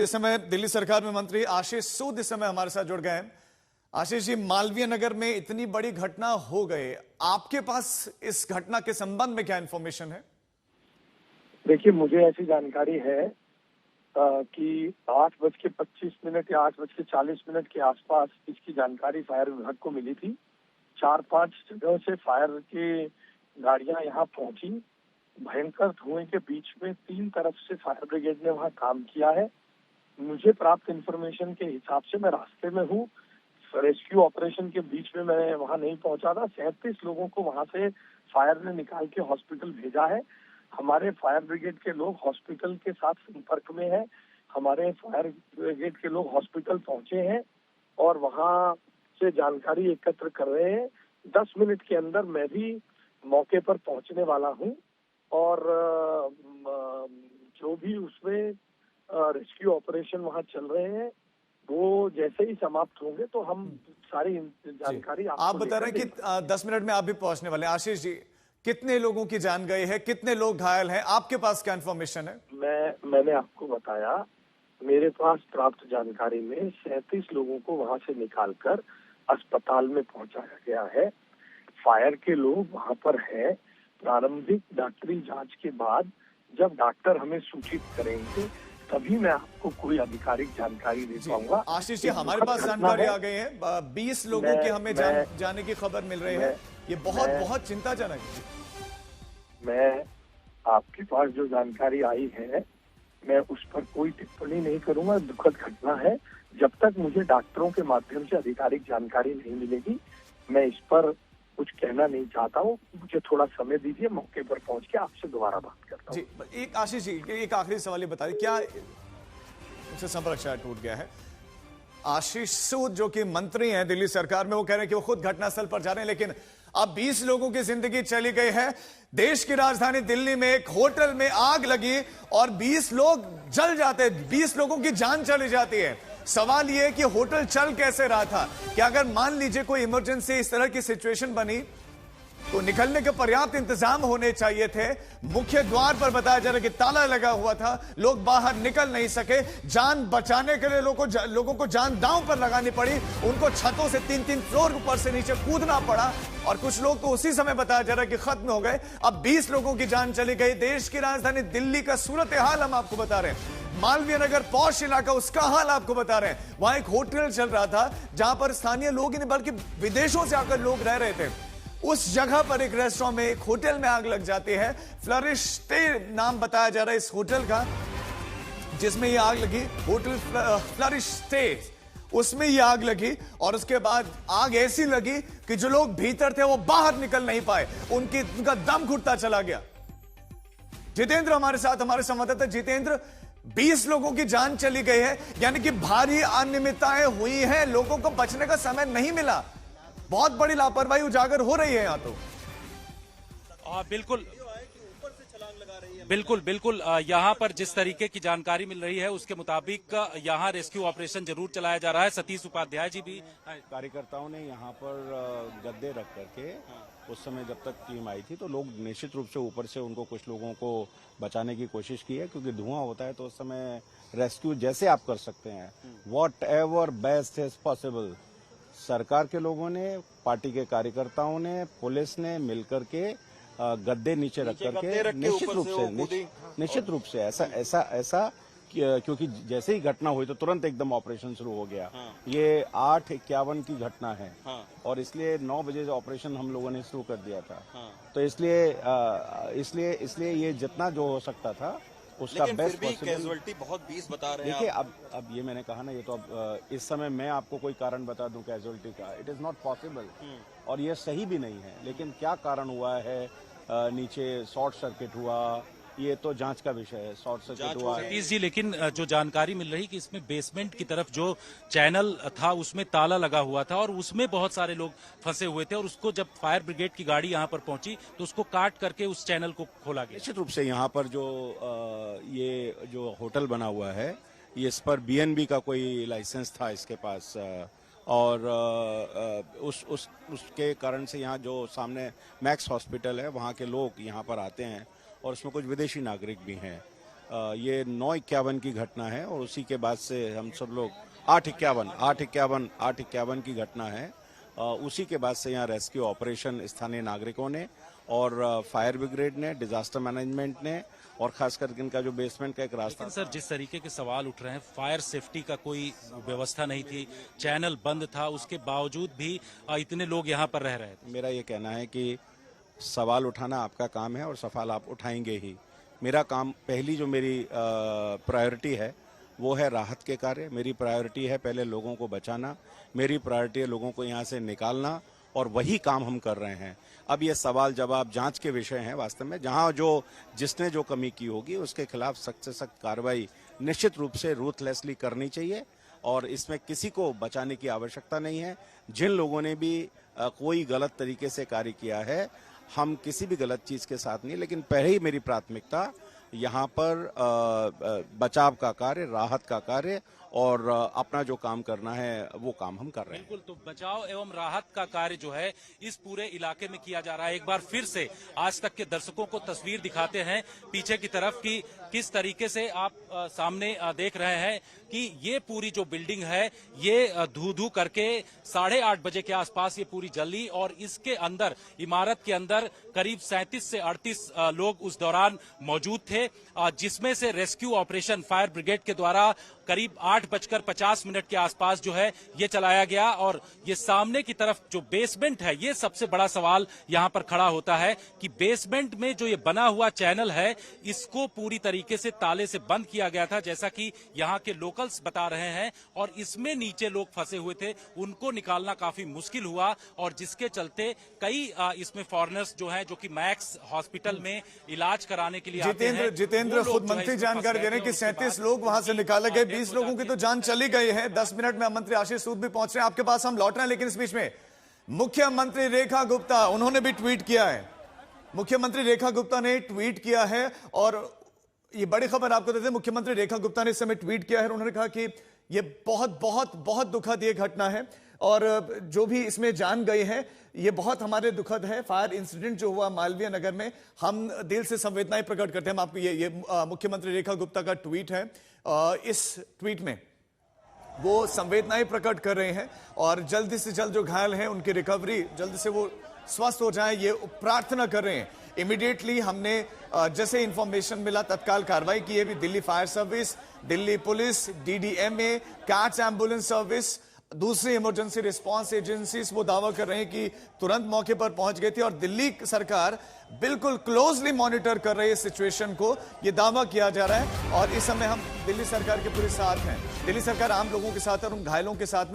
इस समय दिल्ली सरकार में मंत्री आशीष सूद इस समय हमारे साथ जुड़ गए हैं। आशीष जी, मालवीय नगर में इतनी बड़ी घटना हो गई, आपके पास इस घटना के संबंध में क्या इंफॉर्मेशन है? देखिए, मुझे ऐसी जानकारी है कि 8:25 या 8:40 के आसपास इसकी जानकारी फायर विभाग को मिली थी। 4-5 जगह से फायर की गाड़ियां यहाँ पहुंची। भयंकर धुएं के बीच में 3 तरफ से फायर ब्रिगेड ने वहाँ काम किया है। मुझे प्राप्त इंफॉर्मेशन के हिसाब से मैं रास्ते में हूँ, रेस्क्यू ऑपरेशन के बीच में मैं वहाँ नहीं पहुंचा था। 37 लोगों को वहाँ से फायर ने निकाल के हॉस्पिटल भेजा है। हमारे फायर ब्रिगेड के लोग हॉस्पिटल के साथ संपर्क में हैं। हमारे फायर ब्रिगेड के लोग हॉस्पिटल पहुंचे हैं और वहाँ से जानकारी एकत्र कर रहे हैं। 10 मिनट के अंदर मैं भी मौके पर पहुंचने वाला हूँ और जो भी उसमें रेस्क्यू ऑपरेशन वहाँ चल रहे हैं वो जैसे ही समाप्त होंगे तो हम सारी जानकारी आप बता रहे हैं कि 10 मिनट में आप भी पहुंचने वाले हैं। आशीष जी, कितने लोगों की जान गई है, कितने लोग घायल हैं, आपके पास क्या इन्फॉर्मेशन है? मैंने आपको बताया, मेरे पास प्राप्त जानकारी में 37 लोगों को वहां से निकालकर अस्पताल में पहुंचाया गया है। फायर के लोग वहां पर है। प्रारंभिक डॉक्टरी जांच के बाद जब डॉक्टर हमें सूचित करेंगे तभी मैं आपको कोई आधिकारिक जानकारी दे पाऊंगा। आशीष जी, हमारे पास जानकारी आ गई है, 20 लोगों की हमें जाने की खबर मिल रही है। ये बहुत चिंताजनक है। मैं आपके पास जो जानकारी आई है मैं उस पर कोई टिप्पणी नहीं करूंगा। दुखद घटना है। जब तक मुझे डॉक्टरों के माध्यम से आधिकारिक जानकारी नहीं मिलेगी मैं इस पर कुछ कहना नहीं चाहता हूँ। मुझे थोड़ा समय दीजिए, मौके पर पहुंच के आपसे दोबारा बात करता हूँ। जी, एक आशीष जी, एक आखिरी सवाल ये बताइए, क्या उनसे संपर्क शायद टूट गया है? आशीष सूद जो कि मंत्री हैं दिल्ली सरकार में, वो कह रहे हैं कि वो खुद घटनास्थल पर जा रहे हैं, लेकिन अब 20 लोगों की जिंदगी चली गई है। देश की राजधानी दिल्ली में एक होटल में आग लगी और 20 लोग जल जाते हैं, 20 लोगों की जान चली जाती है। सवाल यह है कि होटल चल कैसे रहा था? क्या अगर मान लीजिए कोई इमरजेंसी इस तरह की सिचुएशन बनी तो निकलने के पर्याप्त इंतजाम होने चाहिए थे। मुख्य द्वार पर बताया जा रहा है कि ताला लगा हुआ था, लोग बाहर निकल नहीं सके। जान बचाने के लिए लोगों को जान दांव पर लगानी पड़ी। उनको छतों से 3-3 फ्लोर ऊपर से नीचे कूदना पड़ा और कुछ लोग तो उसी समय बताया जा रहा है कि खत्म हो गए। अब 20 लोगों की जान चली गई। देश की राजधानी दिल्ली का सूरत हाल हम आपको बता रहे हैं। मालवीय नगर पॉश इलाका, उसका हाल आपको बता रहे हैं। वहां एक होटल चल रहा था जहां पर स्थानीय लोग ही नहीं बल्कि विदेशों से आकर लोग रह रहे थे। उस जगह पर एक रेस्टोरेंट में, एक होटल में आग लग जाती है। फ्लरिश स्टे नाम बताया जा रहा है इस होटल का जिसमें ये आग लगी, होटल फ्लरिश स्टे, उसमें ये आग लगी और उसके बाद आग ऐसी लगी कि जो लोग भीतर थे वो बाहर निकल नहीं पाए, उनका दम घुटता चला गया। जितेंद्र हमारे साथ, हमारे संवाददाता जितेंद्र, 20 लोगों की जान चली गई है, यानी कि भारी अनियमितताएं हुई हैं, लोगों को बचने का समय नहीं मिला। बहुत बड़ी लापरवाही उजागर हो रही है यहाँ तो। बिल्कुल यहाँ पर जिस तरीके की जानकारी मिल रही है उसके मुताबिक यहाँ रेस्क्यू ऑपरेशन जरूर चलाया जा रहा है। सतीश उपाध्याय जी भी, कार्यकर्ताओं ने यहाँ पर गद्दे रख करके उस समय जब तक टीम आई थी तो लोग निश्चित रूप से ऊपर से उनको कुछ लोगों को बचाने की कोशिश की है, क्योंकि धुआं होता है तो उस समय रेस्क्यू जैसे आप कर सकते हैं, what ever best is possible. सरकार के लोगों ने, पार्टी के कार्यकर्ताओं ने, पुलिस ने मिलकर के गद्दे नीचे रख करके निश्चित रूप से ऐसा क्योंकि जैसे ही घटना हुई तो तुरंत एकदम ऑपरेशन शुरू हो गया। ये 8:51 की घटना है और इसलिए 9 बजे ऑपरेशन हम लोगों ने शुरू कर दिया था। तो इसलिए ये जितना जो हो सकता था उसका बेस्ट पॉसिबल। कैजुअलिटी बहुत 20 बता रहे हैं। देखिए, अब ये मैंने कहा ना, ये तो अब इस समय मैं आपको कोई कारण बता दूं कैजुअलिटी का, इट इज नॉट पॉसिबल और ये सही भी नहीं है। लेकिन क्या कारण हुआ है, नीचे शॉर्ट सर्किट हुआ, ये तो जांच का विषय है। शॉर्ट सर्किट हुआ है जी, लेकिन जो जानकारी मिल रही कि इसमें बेसमेंट की तरफ जो चैनल था उसमें ताला लगा हुआ था और उसमें बहुत सारे लोग फंसे हुए थे और उसको जब फायर ब्रिगेड की गाड़ी यहाँ पर पहुंची तो उसको काट करके उस चैनल को खोला गया। निश्चित रूप से यहाँ पर ये जो होटल बना हुआ है, ये इस पर BNB का कोई लाइसेंस था इसके पास और उसके कारण से यहाँ जो सामने मैक्स हॉस्पिटल है वहाँ के लोग यहाँ पर आते हैं और उसमें कुछ विदेशी नागरिक भी हैं। ये 9:51 की घटना है और उसी के बाद से हम सब लोग 8:51 की घटना है। उसी के बाद से यहाँ रेस्क्यू ऑपरेशन स्थानीय नागरिकों ने और फायर ब्रिगेड ने, डिजास्टर मैनेजमेंट ने और खास करके इनका जो बेसमेंट का एक रास्ता। लेकिन सर, जिस तरीके के सवाल उठ रहे हैं, फायर सेफ्टी का कोई व्यवस्था नहीं थी, चैनल बंद था, उसके बावजूद भी इतने लोग यहाँ पर रह रहे थे। मेरा ये कहना है कि सवाल उठाना आपका काम है और सवाल आप उठाएंगे ही। मेरा काम, पहली जो मेरी प्रायोरिटी है वो है राहत के कार्य। मेरी प्रायोरिटी है पहले लोगों को बचाना, मेरी प्रायोरिटी है लोगों को यहाँ से निकालना और वही काम हम कर रहे हैं। अब ये सवाल जवाब जांच के विषय हैं। वास्तव में जहां जिसने जो कमी की होगी उसके खिलाफ सख्त से सख्त कार्रवाई निश्चित रूप से रूथलेसली करनी चाहिए और इसमें किसी को बचाने की आवश्यकता नहीं है। जिन लोगों ने भी कोई गलत तरीके से कार्य किया है, हम किसी भी गलत चीज के साथ नहीं, लेकिन पहले ही मेरी प्राथमिकता यहाँ पर बचाव का कार्य, राहत का कार्य और अपना जो काम करना है वो काम हम कर रहे हैं। बिल्कुल, तो बचाव एवं राहत का कार्य जो है इस पूरे इलाके में किया जा रहा है। एक बार फिर से आज तक के दर्शकों को तस्वीर दिखाते हैं पीछे की तरफ की किस तरीके से आप सामने देख रहे हैं कि ये पूरी जो बिल्डिंग है ये धू करके 8:30 बजे के आसपास ये पूरी जली और इसके अंदर, इमारत के अंदर करीब 37 से 38 लोग उस दौरान मौजूद थे, जिसमें से रेस्क्यू ऑपरेशन फायर ब्रिगेड के द्वारा करीब 8:50 के आसपास जो है ये चलाया गया। और ये सामने की तरफ जो बेसमेंट है, ये सबसे बड़ा सवाल यहाँ पर खड़ा होता है कि बेसमेंट में जो ये बना हुआ चैनल है इसको पूरी तरीके से ताले से बंद किया गया था, जैसा कि यहाँ के लोकल्स बता रहे हैं, और इसमें नीचे लोग फंसे हुए थे, उनको निकालना काफी मुश्किल हुआ और जिसके चलते कई इसमें फॉरेनर्स जो हैं, जो कि मैक्स हॉस्पिटल में इलाज कराने के लिए आते हैं। जितेंद्र खुद मंत्री जानकारी दे रहे हैं कि 37 लोग वहां से निकाले गए, 20 लोगों की तो जान चली गई है। 10 मिनट में मंत्री आशीष सूद भी पहुंच रहे हैं, आपके पास हम लौट रहे हैं। लेकिन इस बीच में मुख्यमंत्री रेखा गुप्ता, उन्होंने भी ट्वीट किया है। मुख्यमंत्री रेखा गुप्ता ने ट्वीट किया है और ये बड़ी खबर आपको देते हैं। मुख्यमंत्री रेखा गुप्ता ने इस समय ट्वीट किया है, उन्होंने कहा कि ये बहुत बहुत बहुत दुखद ये घटना है और जो भी इसमें जान गई है ये बहुत हमारे दुखद है। फायर इंसिडेंट जो हुआ मालवीय नगर में, हम दिल से संवेदनाएं प्रकट करते हैं। हम आपको ये मुख्यमंत्री रेखा गुप्ता का ट्वीट है। इस ट्वीट में वो संवेदनाएं प्रकट कर रहे हैं और जल्दी से जल्द जो घायल हैं उनकी रिकवरी, जल्दी से वो स्वस्थ हो जाएं, ये प्रार्थना कर रहे हैं। इमीडिएटली हमने जैसे इंफॉर्मेशन मिला तत्काल कार्रवाई की है। भी Delhi fire service, Delhi police, DDMA, cats ambulance service, दूसरी इमरजेंसी रिस्पांस एजेंसीज वो दावा कर रहे हैं कि तुरंत मौके पर पहुंच गई थी और दिल्ली सरकार बिल्कुल क्लोजली मॉनिटर कर रही है सिचुएशन को, ये दावा किया जा रहा है। और इस समय हम दिल्ली सरकार के पूरे साथ हैं, दिल्ली सरकार आम लोगों के साथ है और उन घायलों के साथ में